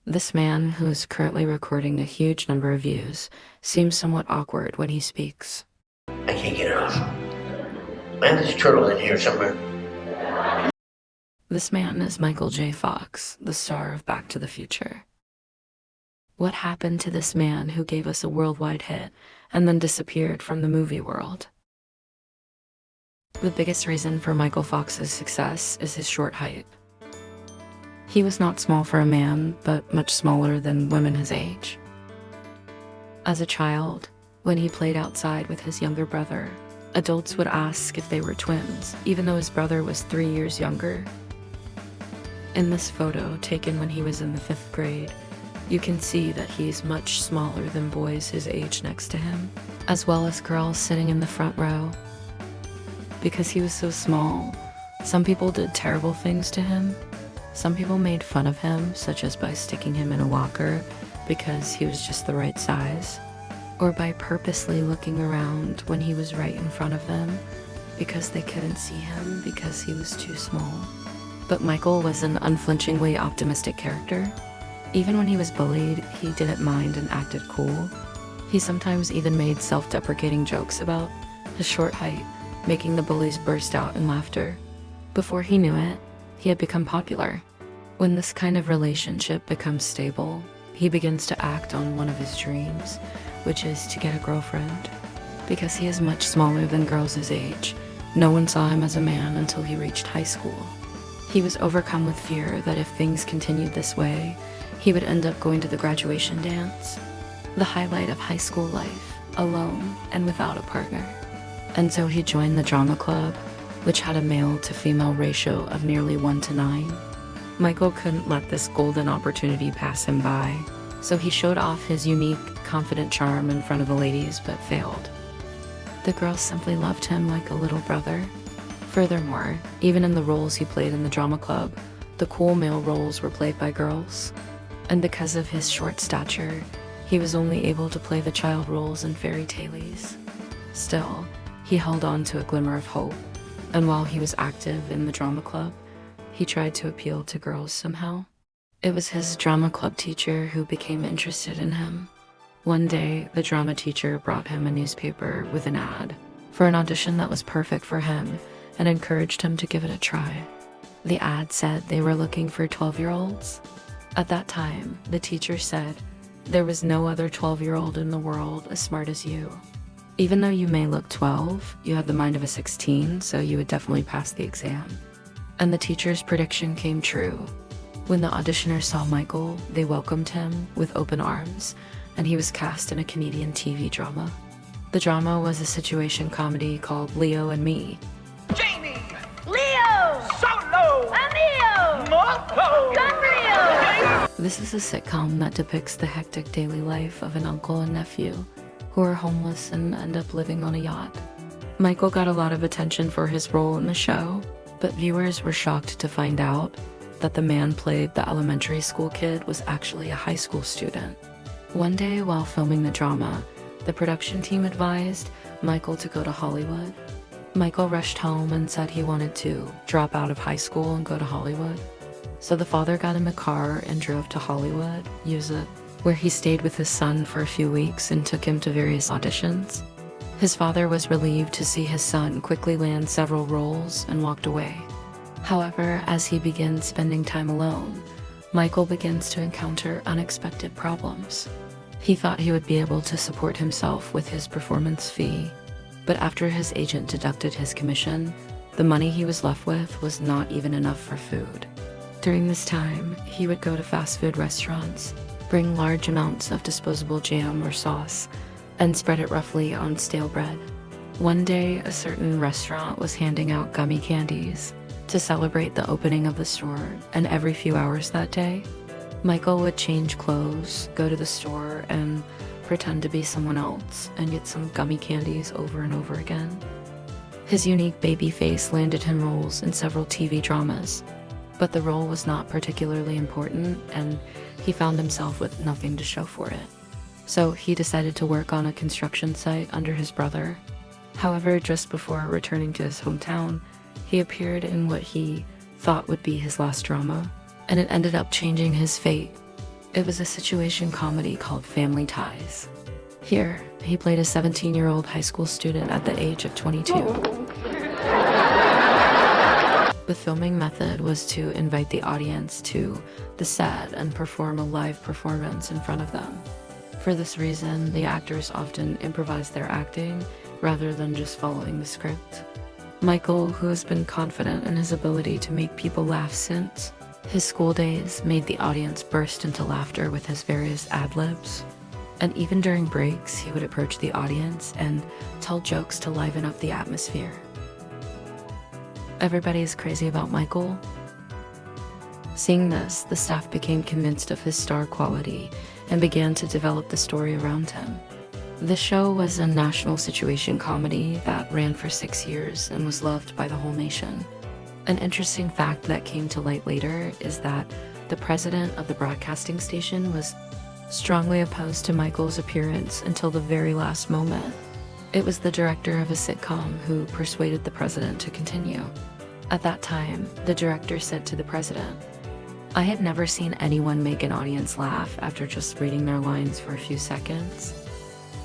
This man, who is currently recording a huge number of views, seems somewhat awkward when he speaks. I can't get it off. Man, there's a turtle in here somewhere. This man is Michael J. Fox, the star of Back to the Future. What happened to this man who gave us a worldwide hit and then disappeared from the movie world? The biggest reason for Michael Fox's success is his short height. He was not small for a man, but much smaller than women his age. As a child, when he played outside with his younger brother, adults would ask if they were twins, even though his brother was 3 years younger. In this photo, taken when he was in the 5th grade, you can see that he's much smaller than boys his age next to him, as well as girls sitting in the front row. Because he was so small, some people did terrible things to him. Some people made fun of him, such as by sticking him in a locker because he was just the right size, or by purposely looking around when he was right in front of them because they couldn't see him because he was too small. But Michael was an unflinchingly optimistic character. Even when he was bullied, he didn't mind and acted cool. He sometimes even made self-deprecating jokes about his short height, making the bullies burst out in laughter. Before he knew it, he had become popular. When this kind of relationship becomes stable, he begins to act on one of his dreams, which is to get a girlfriend. Because he is much smaller than girls his age, no one saw him as a man until he reached high school. He was overcome with fear that if things continued this way, he would end up going to the graduation dance, the highlight of high school life, alone and without a partner. And so he joined the drama club, which had a male-to-female ratio of nearly 1:9. Michael couldn't let this golden opportunity pass him by, so he showed off his unique, confident charm in front of the ladies, but failed. The girls simply loved him like a little brother. Furthermore, even in the roles he played in the drama club, the cool male roles were played by girls. And because of his short stature, he was only able to play the child roles in fairy tales. Still, he held on to a glimmer of hope, and while he was active in the drama club, he tried to appeal to girls somehow. It was his drama club teacher who became interested in him. One day, the drama teacher brought him a newspaper with an ad for an audition that was perfect for him and encouraged him to give it a try. The ad said they were looking for 12-year-olds. At that time, the teacher said, "There was no other 12-year-old in the world as smart as you. Even though you may look 12, you have the mind of a 16, so you would definitely pass the exam." And the teacher's prediction came true. When the auditioners saw Michael, they welcomed him with open arms, and he was cast in a Canadian TV drama. The drama was a situation comedy called Leo and Me. Jamie! Leo! Solo! Emilio! Marco! Gabriel! This is a sitcom that depicts the hectic daily life of an uncle and nephew who are homeless and end up living on a yacht. Michael got a lot of attention for his role in the show, but viewers were shocked to find out that the man played the elementary school kid was actually a high school student. One day while filming the drama, the production team advised Michael to go to Hollywood. Michael rushed home and said he wanted to drop out of high school and go to Hollywood. So the father got in the car and drove to Hollywood, where he stayed with his son for a few weeks and took him to various auditions. His father was relieved to see his son quickly land several roles and walked away. However, as he begins spending time alone, Michael begins to encounter unexpected problems. He thought he would be able to support himself with his performance fee, but after his agent deducted his commission, the money he was left with was not even enough for food. During this time, he would go to fast food restaurants, bring large amounts of disposable jam or sauce, and spread it roughly on stale bread. One day, a certain restaurant was handing out gummy candies to celebrate the opening of the store, and every few hours that day, Michael would change clothes, go to the store, and pretend to be someone else, and get some gummy candies over and over again. His unique baby face landed him roles in several TV dramas, but the role was not particularly important, and he found himself with nothing to show for it. So he decided to work on a construction site under his brother. However, just before returning to his hometown, he appeared in what he thought would be his last drama, and it ended up changing his fate. It was a situation comedy called Family Ties. Here, he played a 17-year-old high school student at the age of 22. The filming method was to invite the audience to the set and perform a live performance in front of them. For this reason, the actors often improvise their acting rather than just following the script. Michael, who has been confident in his ability to make people laugh since his school days, made the audience burst into laughter with his various ad-libs. And even during breaks, he would approach the audience and tell jokes to liven up the atmosphere. Everybody is crazy about Michael. Seeing this, the staff became convinced of his star quality and began to develop the story around him. The show was a national situation comedy that ran for 6 years and was loved by the whole nation. An interesting fact that came to light later is that the president of the broadcasting station was strongly opposed to Michael's appearance until the very last moment. It was the director of a sitcom who persuaded the president to continue. At that time, the director said to the president, "I had never seen anyone make an audience laugh after just reading their lines for a few seconds."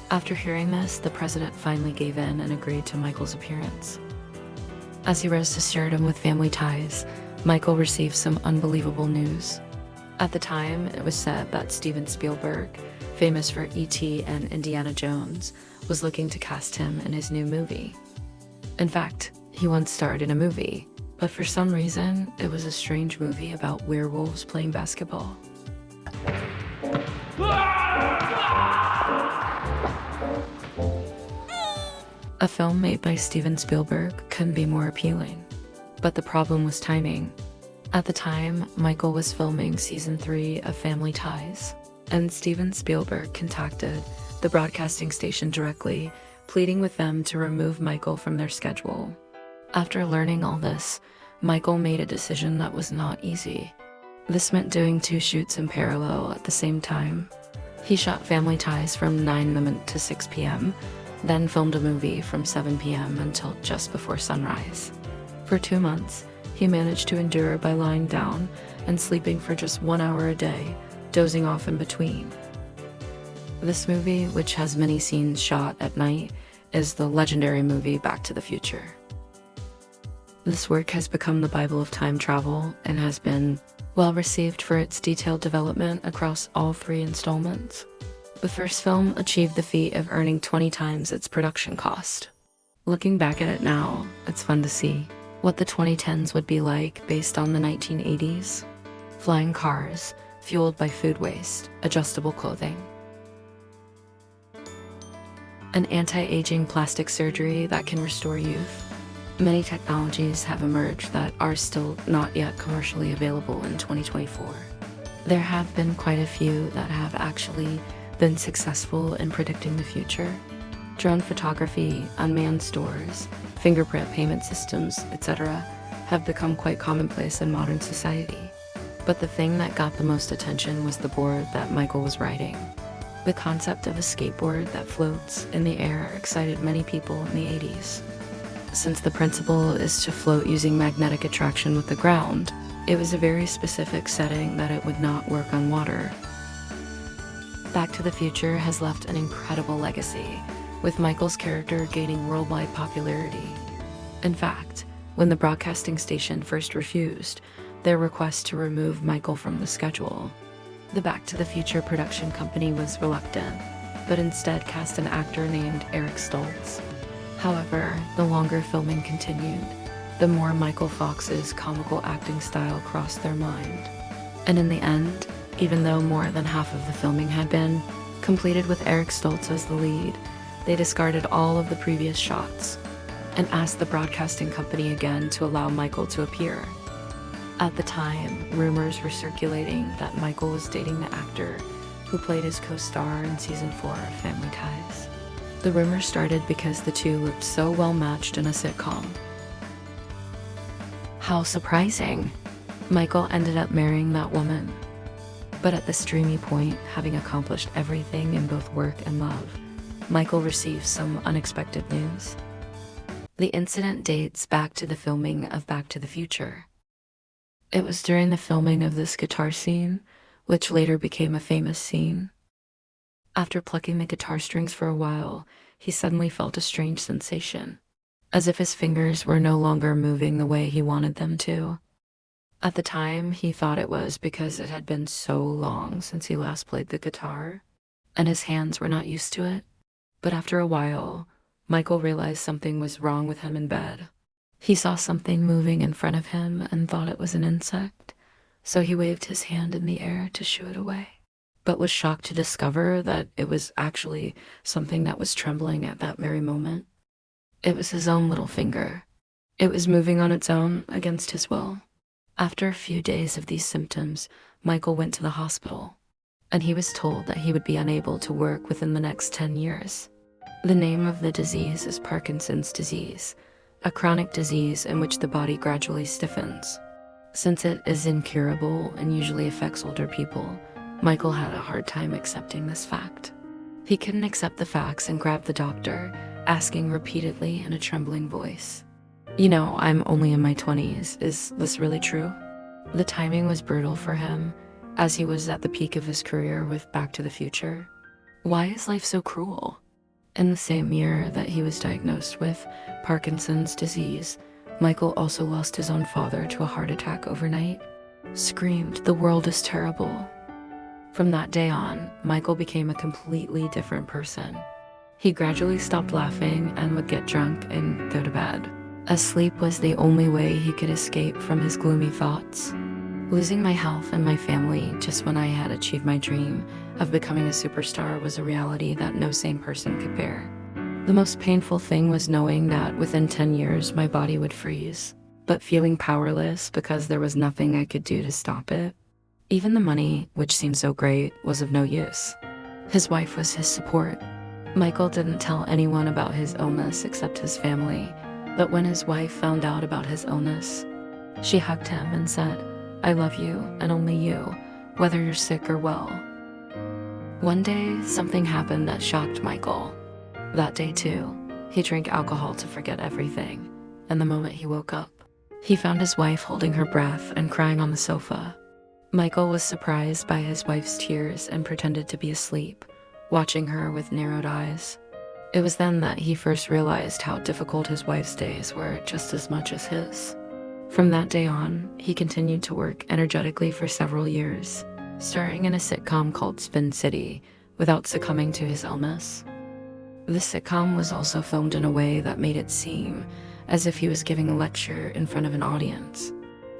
After hearing this, the president finally gave in and agreed to Michael's appearance. As he rose to stardom with Family Ties, Michael received some unbelievable news. At the time, it was said that Steven Spielberg, famous for E.T. and Indiana Jones, was looking to cast him in his new movie. In fact, he once starred in a movie, but for some reason, it was a strange movie about werewolves playing basketball. A film made by Steven Spielberg couldn't be more appealing, but the problem was timing. At the time, Michael was filming season 3 of Family Ties, and Steven Spielberg contacted the broadcasting station directly, pleading with them to remove Michael from their schedule. After learning all this, Michael made a decision that was not easy. This meant doing 2 shoots in parallel at the same time. He shot Family Ties from 9 a.m. to 6 p.m., then filmed a movie from 7 p.m. until just before sunrise. For 2 months, he managed to endure by lying down and sleeping for just 1 hour a day, dozing off in between. This movie, which has many scenes shot at night, is the legendary movie Back to the Future. This work has become the Bible of time travel and has been well received for its detailed development across all 3 installments. The first film achieved the feat of earning 20 times its production cost. Looking back at it now, it's fun to see what the 2010s would be like based on the 1980s. Flying cars, fueled by food waste, adjustable clothing. An anti-aging plastic surgery that can restore youth. Many technologies have emerged that are still not yet commercially available in 2024. There have been quite a few that have actually been successful in predicting the future. Drone photography, unmanned stores, fingerprint payment systems, etc. have become quite commonplace in modern society. But the thing that got the most attention was the board that Michael was riding. The concept of a skateboard that floats in the air excited many people in the 80s. Since the principle is to float using magnetic attraction with the ground, it was a very specific setting that it would not work on water. Back to the Future has left an incredible legacy, with Michael's character gaining worldwide popularity. In fact, when the broadcasting station first refused their request to remove Michael from the schedule, the Back to the Future production company was reluctant, but instead cast an actor named Eric Stoltz. However, the longer filming continued, the more Michael Fox's comical acting style crossed their mind. And in the end, even though more than half of the filming had been completed with Eric Stoltz as the lead, they discarded all of the previous shots and asked the broadcasting company again to allow Michael to appear. At the time, rumors were circulating that Michael was dating the actor who played his co-star in season 4 of Family Ties. The rumors started because the two looked so well matched in a sitcom. How surprising! Michael ended up marrying that woman. But at this dreamy point, having accomplished everything in both work and love, Michael received some unexpected news. The incident dates back to the filming of Back to the Future. It was during the filming of this guitar scene which later became a famous scene. After plucking the guitar strings for a while, he suddenly felt a strange sensation, as if his fingers were no longer moving the way he wanted them to. At the time, he thought it was because it had been so long since he last played the guitar, and his hands were not used to it. But after a while, Michael realized something was wrong with him in bed. He saw something moving in front of him and thought it was an insect, so he waved his hand in the air to shoo it away, but was shocked to discover that it was actually something that was trembling at that very moment. It was his own little finger. It was moving on its own against his will. After a few days of these symptoms, Michael went to the hospital, and he was told that he would be unable to work within the next 10 years. The name of the disease is Parkinson's disease, a chronic disease in which the body gradually stiffens. Since it is incurable and usually affects older people, Michael had a hard time accepting this fact. He couldn't accept the facts and grabbed the doctor, asking repeatedly in a trembling voice, I'm only in my 20s. Is this really true? The timing was brutal for him, as he was at the peak of his career with Back to the Future. Why is life so cruel? In the same year that he was diagnosed with Parkinson's disease, Michael also lost his own father to a heart attack overnight. Screamed, "The world is terrible." From that day on, Michael became a completely different person. He gradually stopped laughing and would get drunk and go to bed, as sleep was the only way he could escape from his gloomy thoughts. Losing my health and my family just when I had achieved my dream of becoming a superstar was a reality that no sane person could bear. The most painful thing was knowing that within 10 years my body would freeze, but feeling powerless because there was nothing I could do to stop it. Even the money, which seemed so great, was of no use. His wife was his support. Michael didn't tell anyone about his illness except his family, but when his wife found out about his illness, she hugged him and said, "I love you and only you, whether you're sick or well." One day, something happened that shocked Michael. That day too, he drank alcohol to forget everything, and the moment he woke up, he found his wife holding her breath and crying on the sofa. Michael was surprised by his wife's tears and pretended to be asleep, watching her with narrowed eyes. It was then that he first realized how difficult his wife's days were just as much as his. From that day on, he continued to work energetically for several years, starring in a sitcom called Spin City, without succumbing to his illness. The sitcom was also filmed in a way that made it seem as if he was giving a lecture in front of an audience.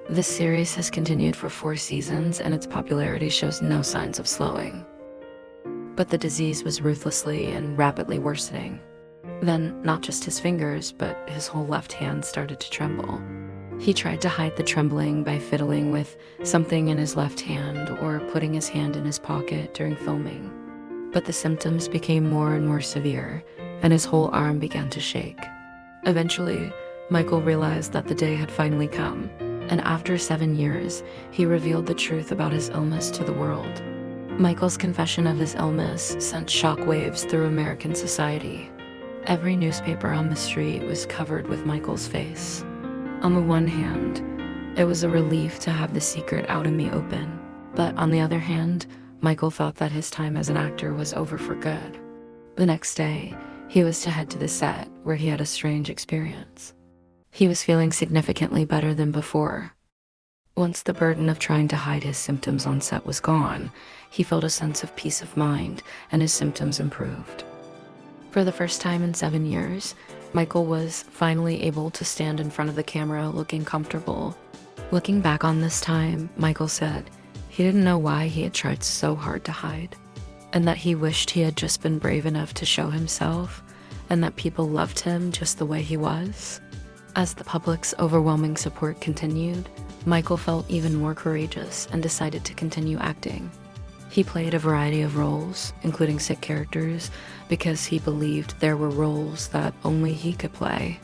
This series has continued for 4 seasons, and its popularity shows no signs of slowing. But the disease was ruthlessly and rapidly worsening. Then, not just his fingers, but his whole left hand started to tremble. He tried to hide the trembling by fiddling with something in his left hand or putting his hand in his pocket during filming. But the symptoms became more and more severe, and his whole arm began to shake. Eventually, Michael realized that the day had finally come, and after 7 years, he revealed the truth about his illness to the world. Michael's confession of his illness sent shockwaves through American society. Every newspaper on the street was covered with Michael's face. On the one hand, it was a relief to have the secret out in the open, but on the other hand, Michael thought that his time as an actor was over for good. The next day, he was to head to the set, where he had a strange experience. He was feeling significantly better than before. Once the burden of trying to hide his symptoms on set was gone, he felt a sense of peace of mind, and his symptoms improved. For the first time in 7 years, Michael was finally able to stand in front of the camera looking comfortable. Looking back on this time, Michael said he didn't know why he had tried so hard to hide, and that he wished he had just been brave enough to show himself, and that people loved him just the way he was. As the public's overwhelming support continued, Michael felt even more courageous and decided to continue acting. He played a variety of roles, including sick characters, because he believed there were roles that only he could play.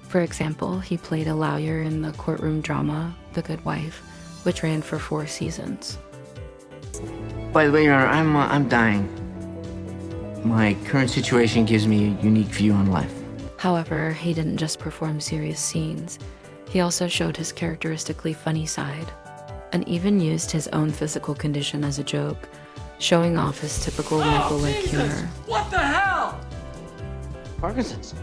For example, he played a lawyer in the courtroom drama, The Good Wife, which ran for 4 seasons. By the way, Your Honor, I'm dying. My current situation gives me a unique view on life. However, he didn't just perform serious scenes. He also showed his characteristically funny side. and even used his own physical condition as a joke, showing off his typical Michael-like humor. What the hell? Parkinson's.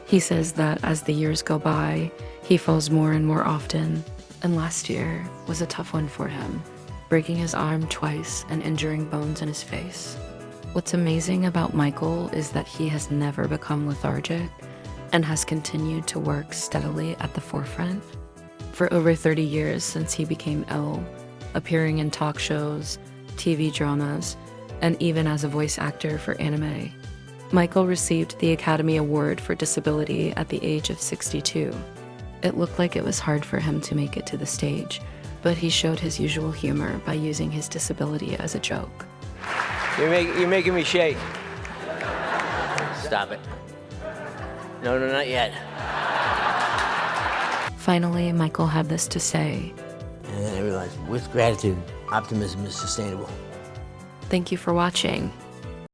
He says that as the years go by, he falls more and more often, and last year was a tough one for him, breaking his arm twice and injuring bones in his face. What's amazing about Michael is that he has never become lethargic and has continued to work steadily at the forefront. For over 30 years since he became ill, appearing in talk shows, TV dramas, and even as a voice actor for anime, Michael received the Academy Award for Disability at the age of 62. It looked like it was hard for him to make it to the stage, but he showed his usual humor by using his disability as a joke. You're making me shake. Stop it. No, not yet. Finally, Michael had this to say. And then I realized, with gratitude, optimism is sustainable. Thank you for watching.